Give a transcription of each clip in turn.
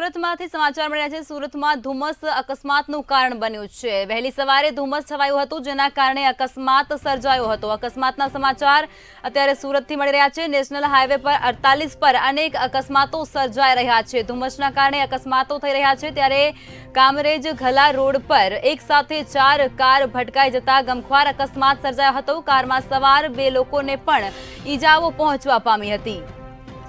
સુરતમાંથી સમાચાર મળ્યા છે। સુરતમાં ધુમ્મસ અકસ્માતનું કારણ બન્યું છે। વહેલી સવારે ધુમ્મસ છવાયું હતું, જેના કારણે અકસ્માત સર્જાયો હતો। અકસ્માતના સમાચાર અત્યારે સુરતથી મળી રહ્યા છે। નેશનલ હાઈવે પર 48 પર અનેક અકસ્માતો સર્જાઈ રહ્યા છે। ધુમ્મસના કારણે અકસ્માતો થઈ રહ્યા છે, ત્યારે કામરેજ ઘલા રોડ પર એક સાથે 4 કાર ભટકાઈ જતા ગમખ્વાર અકસ્માત સર્જાયો હતો। કારમાં સવાર 2 લોકોને પણ ઈજાઓ પહોંચવા પામી હતી।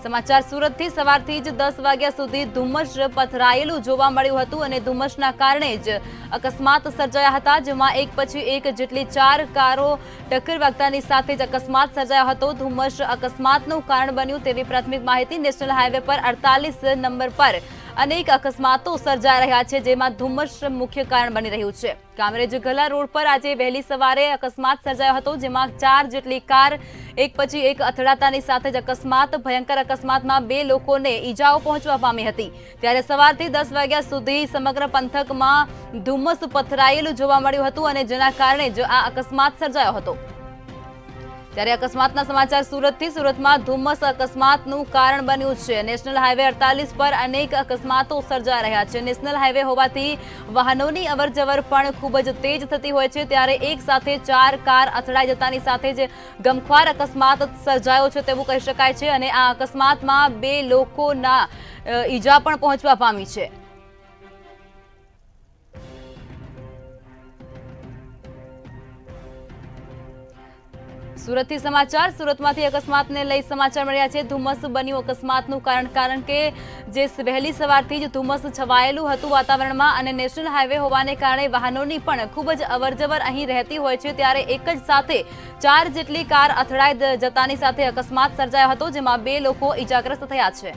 समाचार सूरत थी सवारथी ज 10 वाग्या सुधी धुम्मस पथरायेलू जोवा मळ्युं हतुं अने धुम्मसना कारणे ज अकस्मात सर्जाया हता, जेमां एक पछी एक जेटली 4 कारो टक्कर वागतानी साथे ज अकस्मात सर्जायो हतो। धुम्मस अकस्मातनुं कारण बन्युं तेवी प्राथमिक माहिती। नेशनल हाईवे पर 48 नंबर पर अनेक अकस्मातो सर्जाई रह्या छे, जेमां धुम्मस मुख्य कारण बनी रह्युं छे। कामरेज घला रोड पर आज वहेली सवारे अकस्मात सर्जायो हतो, जेमां 4 जेटली कार एक पछी एक અથડાતાની સાથે જ અકસ્માત। ભયંકર અકસ્માતમાં 2 લોકોને ઈજાઓ પહોંચવા પામી હતી। ત્યારે સવારથી 10 વાગ્યા સુધી સમગ્ર પંથકમાં ધુમ્મસ પથરાયેલું જોવા મળ્યું હતું અને જેના કારણે જ આ અકસ્માત સર્જાયો હતો। ત્યારે અકસ્માતના સમાચાર સુરતથી। સુરતમાં ધુમ્મસ અકસ્માતનું કારણ બન્યું છે। નેશનલ હાઈવે 48 પર અનેક અકસ્માતો સર્જાઈ રહ્યા છે। નેશનલ હાઈવે હોવાથી વાહનોની અવરજવર પણ ખૂબ જ તેજ થતી હોય છે, ત્યારે એક સાથે 4 કાર અથડાઈ જતાની સાથે જ ગમખ્વાર અકસ્માત સર્જાયો છે તેવું કહી શકાય છે અને આ અકસ્માતમાં 2 લોકોના ઈજા પણ પહોંચવા પામી છે। सूरत समाचार सूरतमांथी अकस्मातने लई समाचार मळ्या छे। धुम्मस बन्युं अकस्मातनुं कारण के जे वहेली सवारथी ज धुम्मस छवायेलुं हतुं वातावरणमां अने नेशनल हाईवे होवाने कारणे वाहनोनी पण खूब ज अवरजवर અહીં રહેતી હોય છે, ત્યારે એક જ સાથે 4 જેટલી કાર અથડાઈ જતાની સાથે અકસ્માત સર્જાયો હતો, જેમાં 2 લોકો ઈજાગ્રસ્ત થયા છે।